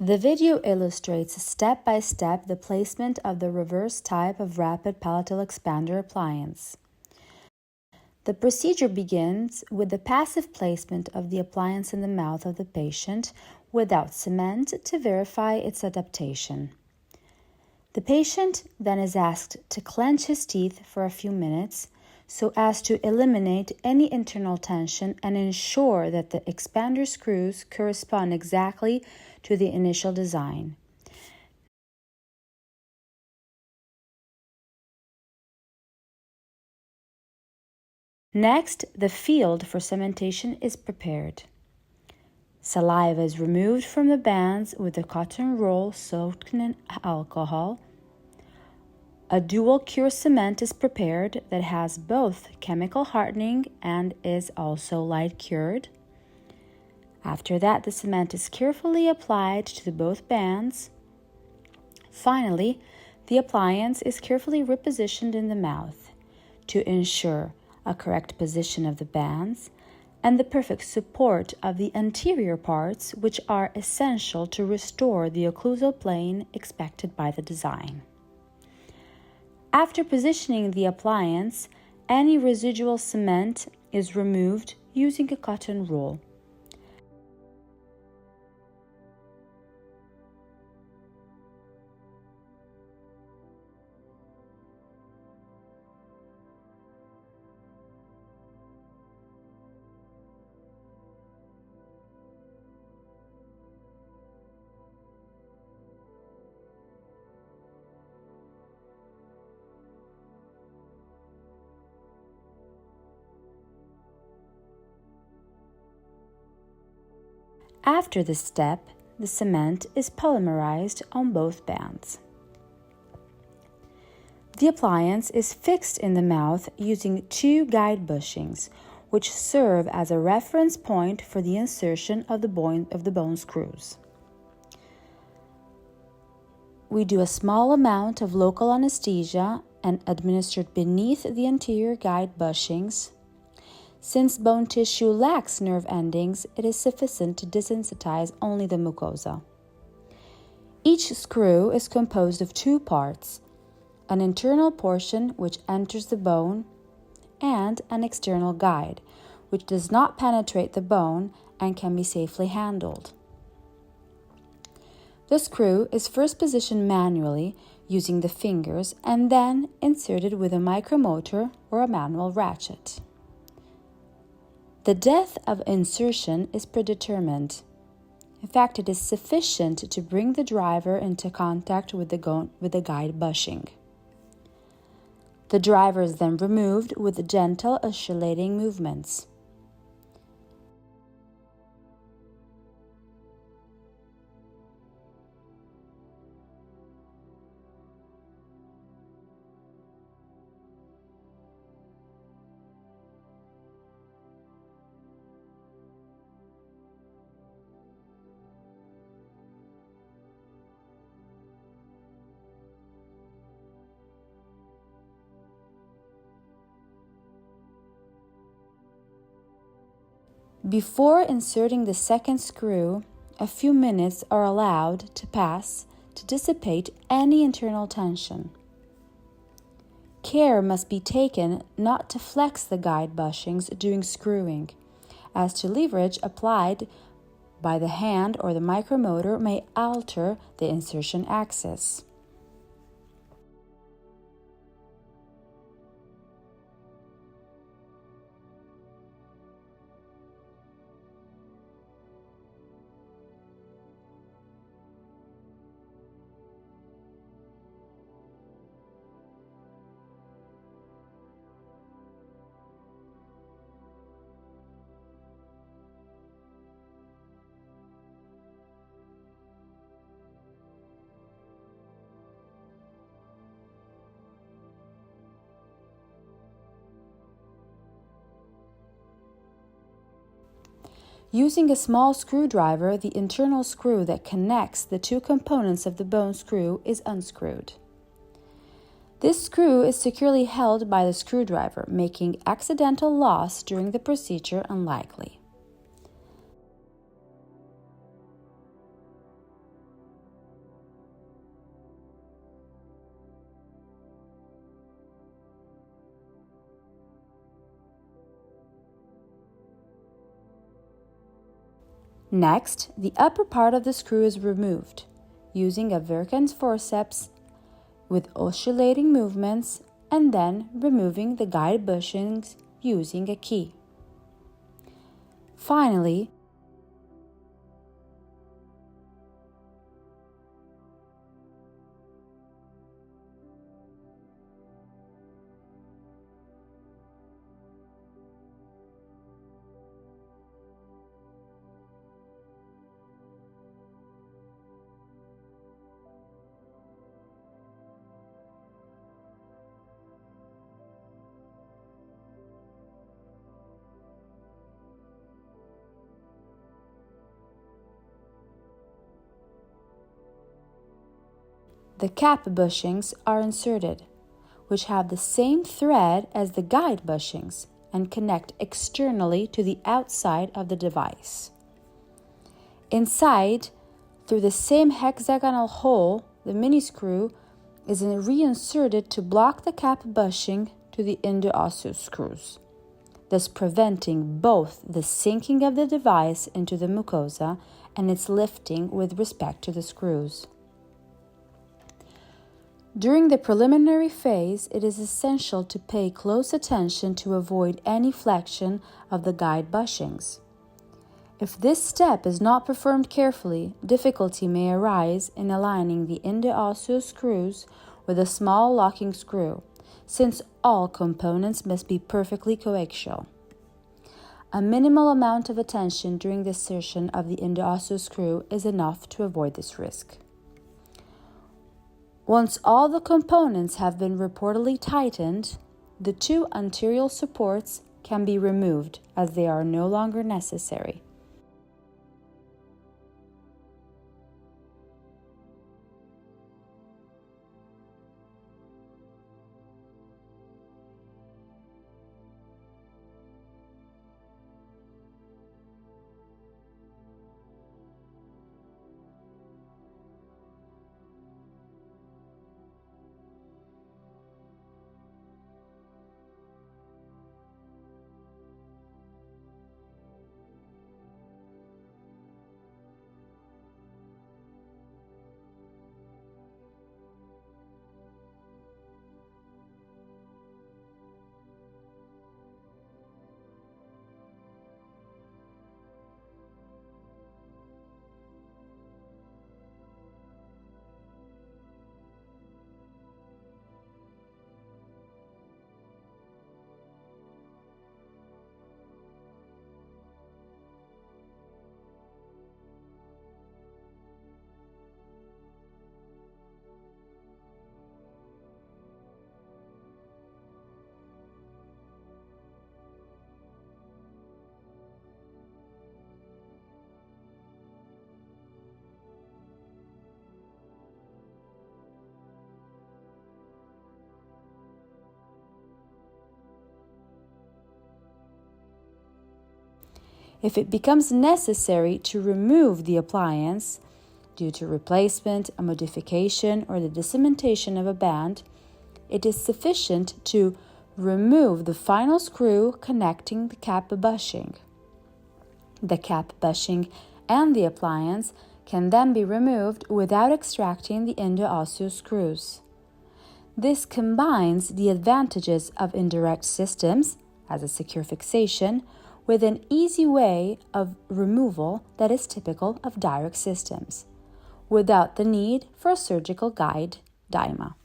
The video illustrates step by step the placement of the reverse type of rapid palatal expander appliance. The procedure begins with the passive placement of the appliance in the mouth of the patient without cement to verify its adaptation. The patient then is asked to clench his teeth for a few minutes so as to eliminate any internal tension and ensure that the expander screws correspond exactly to the initial design. Next, the field for cementation is prepared. Saliva is removed from the bands with a cotton roll soaked in alcohol. A dual cure cement is prepared that has both chemical hardening and is also light cured. After that, the cement is carefully applied to both bands. Finally, the appliance is carefully repositioned in the mouth to ensure a correct position of the bands and the perfect support of the anterior parts, which are essential to restore the occlusal plane expected by the design. After positioning the appliance, any residual cement is removed using a cotton roll. After this step, the cement is polymerized on both bands. The appliance is fixed in the mouth using two guide bushings, which serve as a reference point for the insertion of the bone screws. We do a small amount of local anesthesia and administered beneath the anterior guide bushings. Since bone tissue lacks nerve endings, it is sufficient to desensitize only the mucosa. Each screw is composed of two parts, an internal portion which enters the bone, and an external guide, which does not penetrate the bone and can be safely handled. The screw is first positioned manually using the fingers and then inserted with a micromotor or a manual ratchet. The depth of insertion is predetermined. In fact, it is sufficient to bring the driver into contact with the guide bushing. The driver is then removed with gentle oscillating movements. Before inserting the second screw, a few minutes are allowed to pass to dissipate any internal tension. Care must be taken not to flex the guide bushings during screwing, as to leverage applied by the hand or the micromotor may alter the insertion axis. Using a small screwdriver, the internal screw that connects the two components of the bone screw is unscrewed. This screw is securely held by the screwdriver, making accidental loss during the procedure unlikely. Next, the upper part of the screw is removed using a Virkan's forceps with oscillating movements, and then removing the guide bushings using a key. Finally, the cap bushings are inserted, which have the same thread as the guide bushings and connect externally to the outside of the device. Inside, through the same hexagonal hole, the mini screw is reinserted to block the cap bushing to the interosseous screws, thus preventing both the sinking of the device into the mucosa and its lifting with respect to the screws. During the preliminary phase, it is essential to pay close attention to avoid any flexion of the guide bushings. If this step is not performed carefully, difficulty may arise in aligning the interosseous screws with a small locking screw, since all components must be perfectly coaxial. A minimal amount of attention during the insertion of the interosseous screw is enough to avoid this risk. Once all the components have been reportedly tightened, the two anterior supports can be removed as they are no longer necessary. If it becomes necessary to remove the appliance due to replacement, a modification, or the dissemination of a band, it is sufficient to remove the final screw connecting the cap bushing. The cap bushing and the appliance can then be removed without extracting the interosseous screws. This combines the advantages of indirect systems, as a secure fixation, with an easy way of removal that is typical of direct systems, without the need for a surgical guide DIMA.